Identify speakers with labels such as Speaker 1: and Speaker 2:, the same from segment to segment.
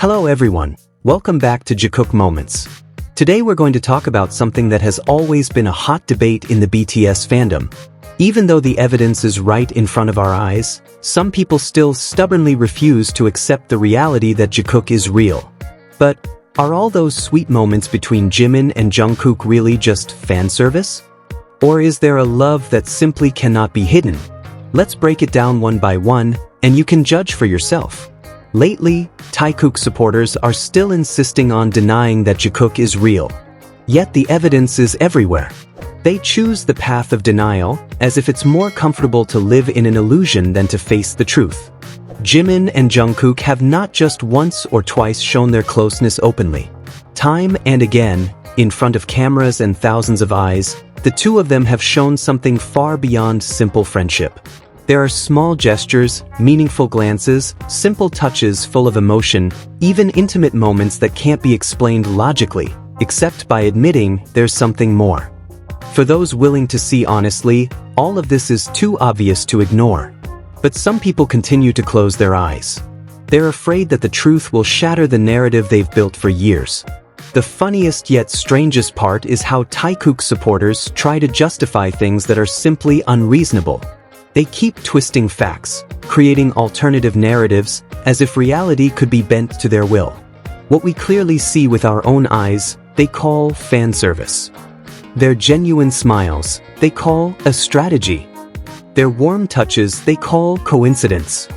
Speaker 1: Hello everyone, welcome back to Jikook Moments. Today we're going to talk about something that has always been a hot debate in the BTS fandom. Even though the evidence is right in front of our eyes, some people still stubbornly refuse to accept the reality that Jikook is real. But are all those sweet moments between Jimin and Jungkook really just fan service? Or is there a love that simply cannot be hidden? Let's break it down one by one, and you can judge for yourself. Lately, Taekook supporters are still insisting on denying that Jikook is real. Yet the evidence is everywhere. They choose the path of denial, as if it's more comfortable to live in an illusion than to face the truth. Jimin and Jungkook have not just once or twice shown their closeness openly. Time and again, in front of cameras and thousands of eyes, the two of them have shown something far beyond simple friendship. There are small gestures, meaningful glances, simple touches full of emotion, even intimate moments that can't be explained logically, except by admitting there's something more. For those willing to see honestly, all of this is too obvious to ignore. But some people continue to close their eyes. They're afraid that the truth will shatter the narrative they've built for years. The funniest yet strangest part is how Taekook supporters try to justify things that are simply unreasonable. They keep twisting facts, creating alternative narratives, as if reality could be bent to their will. What we clearly see with our own eyes, they call fan service. Their genuine smiles, they call a strategy. Their warm touches, they call coincidence.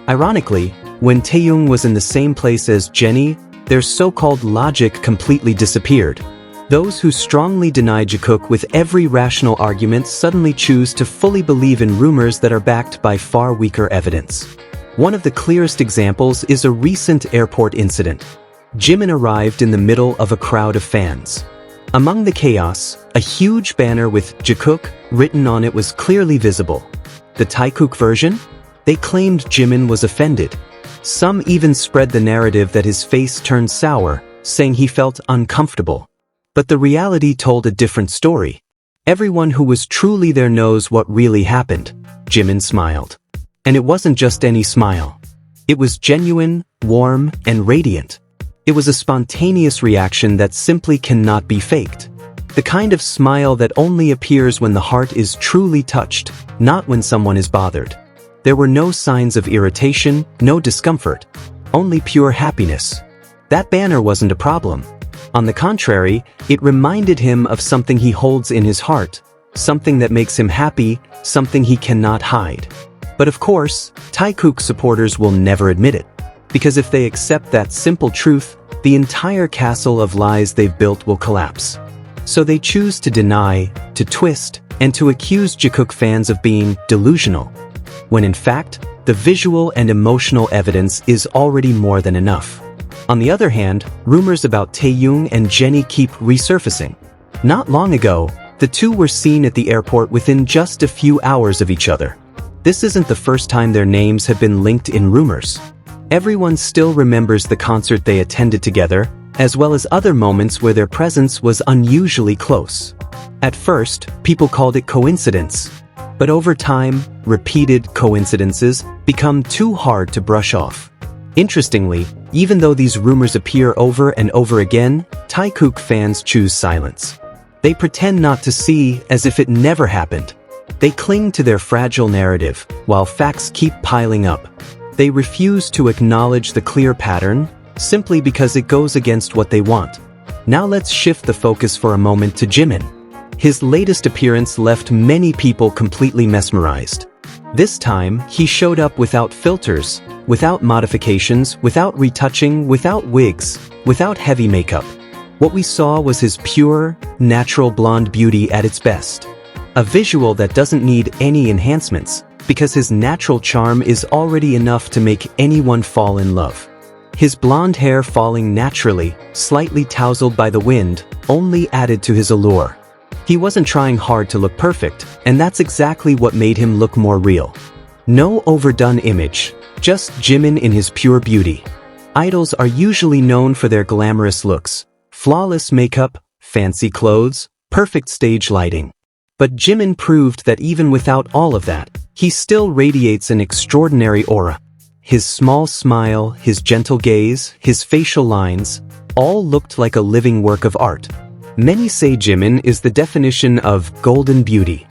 Speaker 1: Ironically, when Taeyoung was in the same place as Jennie, their so-called logic completely disappeared. Those who strongly deny Jikook with every rational argument suddenly choose to fully believe in rumors that are backed by far weaker evidence. One of the clearest examples is a recent airport incident. Jimin arrived in the middle of a crowd of fans. Among the chaos, a huge banner with Jikook written on it was clearly visible. The Taekook version? They claimed Jimin was offended. Some even spread the narrative that his face turned sour, saying he felt uncomfortable. But the reality told a different story. Everyone who was truly there knows what really happened. Jimin smiled. And it wasn't just any smile. It was genuine, warm, and radiant. It was a spontaneous reaction that simply cannot be faked. The kind of smile that only appears when the heart is truly touched, not when someone is bothered. There were no signs of irritation, no discomfort, only pure happiness. That banner wasn't a problem. On the contrary, it reminded him of something he holds in his heart, something that makes him happy, something he cannot hide. But of course, Taekook supporters will never admit it. Because if they accept that simple truth, the entire castle of lies they've built will collapse. So they choose to deny, to twist, and to accuse Jikook fans of being delusional, when in fact, the visual and emotional evidence is already more than enough. On the other hand, rumors about Taeyoung and Jennie keep resurfacing. Not long ago, the two were seen at the airport within just a few hours of each other. This isn't the first time their names have been linked in rumors. Everyone still remembers the concert they attended together, as well as other moments where their presence was unusually close. At first, people called it coincidence. But over time, repeated coincidences become too hard to brush off. Interestingly, even though these rumors appear over and over again, Taekook fans choose silence. They pretend not to see, as if it never happened. They cling to their fragile narrative, while facts keep piling up. They refuse to acknowledge the clear pattern, simply because it goes against what they want. Now let's shift the focus for a moment to Jimin. His latest appearance left many people completely mesmerized. This time, he showed up without filters, without modifications, without retouching, without wigs, without heavy makeup. What we saw was his pure, natural blonde beauty at its best. A visual that doesn't need any enhancements, because his natural charm is already enough to make anyone fall in love. His blonde hair falling naturally, slightly tousled by the wind, only added to his allure. He wasn't trying hard to look perfect, and that's exactly what made him look more real. No overdone image, just Jimin in his pure beauty. Idols are usually known for their glamorous looks, flawless makeup, fancy clothes, perfect stage lighting. But Jimin proved that even without all of that, he still radiates an extraordinary aura. his small smile, his gentle gaze, his facial lines, all looked like a living work of art. Many say Jimin is the definition of golden beauty.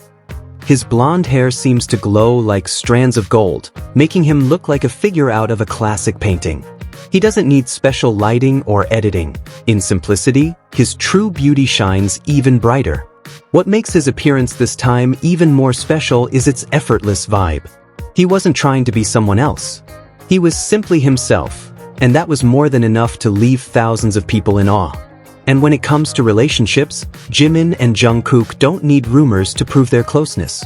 Speaker 1: His blonde hair seems to glow like strands of gold, making him look like a figure out of a classic painting. He doesn't need special lighting or editing. In simplicity, his true beauty shines even brighter. What makes his appearance this time even more special is its effortless vibe. He wasn't trying to be someone else. He was simply himself, and that was more than enough to leave thousands of people in awe. And when it comes to relationships, Jimin and Jungkook don't need rumors to prove their closeness.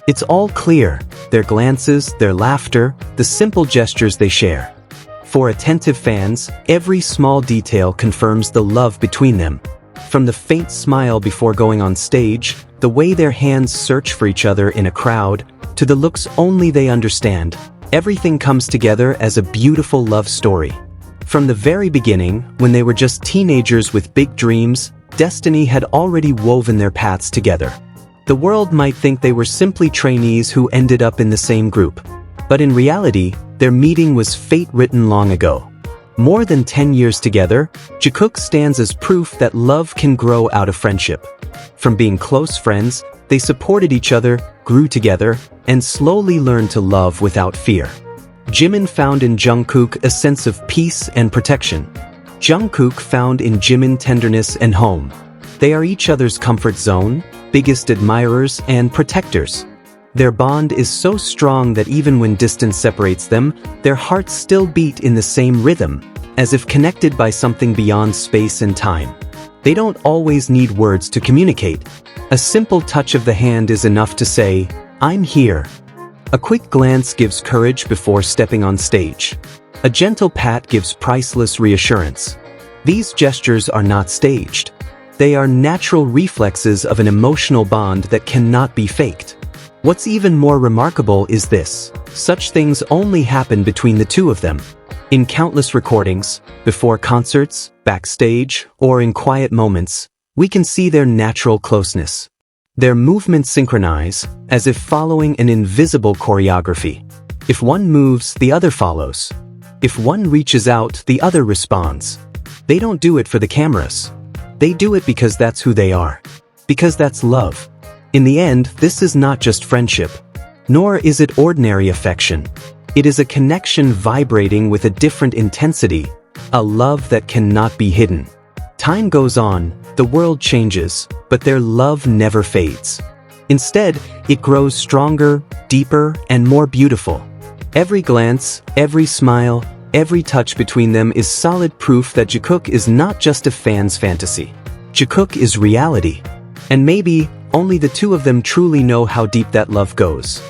Speaker 1: It's all clear: their glances, their laughter, the simple gestures they share. For attentive fans, every small detail confirms the love between them. From the faint smile before going on stage, the way their hands search for each other in a crowd, to the looks only they understand, everything comes together as a beautiful love story. From the very beginning, when they were just teenagers with big dreams, destiny had already woven their paths together. The world might think they were simply trainees who ended up in the same group. But in reality, their meeting was fate written long ago. More than 10 years together, Jikook stands as proof that love can grow out of friendship. From being close friends, they supported each other, grew together, and slowly learned to love without fear. Jimin found in Jungkook a sense of peace and protection. Jungkook found in Jimin tenderness and home. They are each other's comfort zone, biggest admirers and protectors. Their bond is so strong that even when distance separates them, their hearts still beat in the same rhythm, as if connected by something beyond space and time. They don't always need words to communicate. A simple touch of the hand is enough to say, "I'm here." A quick glance gives courage before stepping on stage. A gentle pat gives priceless reassurance. These gestures are not staged. They are natural reflexes of an emotional bond that cannot be faked. What's even more remarkable is this: such things only happen between the two of them. In countless recordings, before concerts, backstage, or in quiet moments, we can see their natural closeness. Their movements synchronize, as if following an invisible choreography. If one moves, the other follows. If one reaches out, the other responds. They don't do it for the cameras. They do it because that's who they are. Because that's love. In the end, this is not just friendship. Nor is it ordinary affection. It is a connection vibrating with a different intensity, a love that cannot be hidden. Time goes on, the world changes, but their love never fades. Instead, it grows stronger, deeper, and more beautiful. Every glance, every smile, every touch between them is solid proof that Jikook is not just a fan's fantasy. Jikook is reality. And maybe, only the two of them truly know how deep that love goes.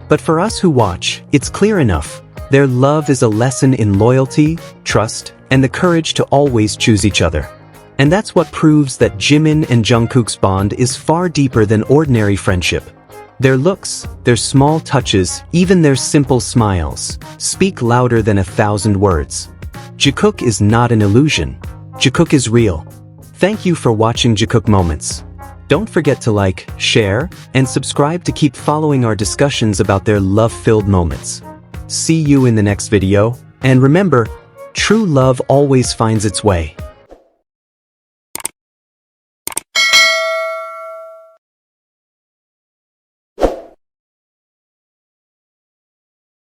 Speaker 1: But for us who watch, it's clear enough. Their love is a lesson in loyalty, trust, and the courage to always choose each other. And that's what proves that Jimin and Jungkook's bond is far deeper than ordinary friendship. Their looks, their small touches, even their simple smiles, speak louder than 1,000 words. Jikook is not an illusion. Jikook is real. Thank you for watching Jikook Moments. Don't forget to like, share, and subscribe to keep following our discussions about their love-filled moments. See you in the next video, and remember, true love always finds its way.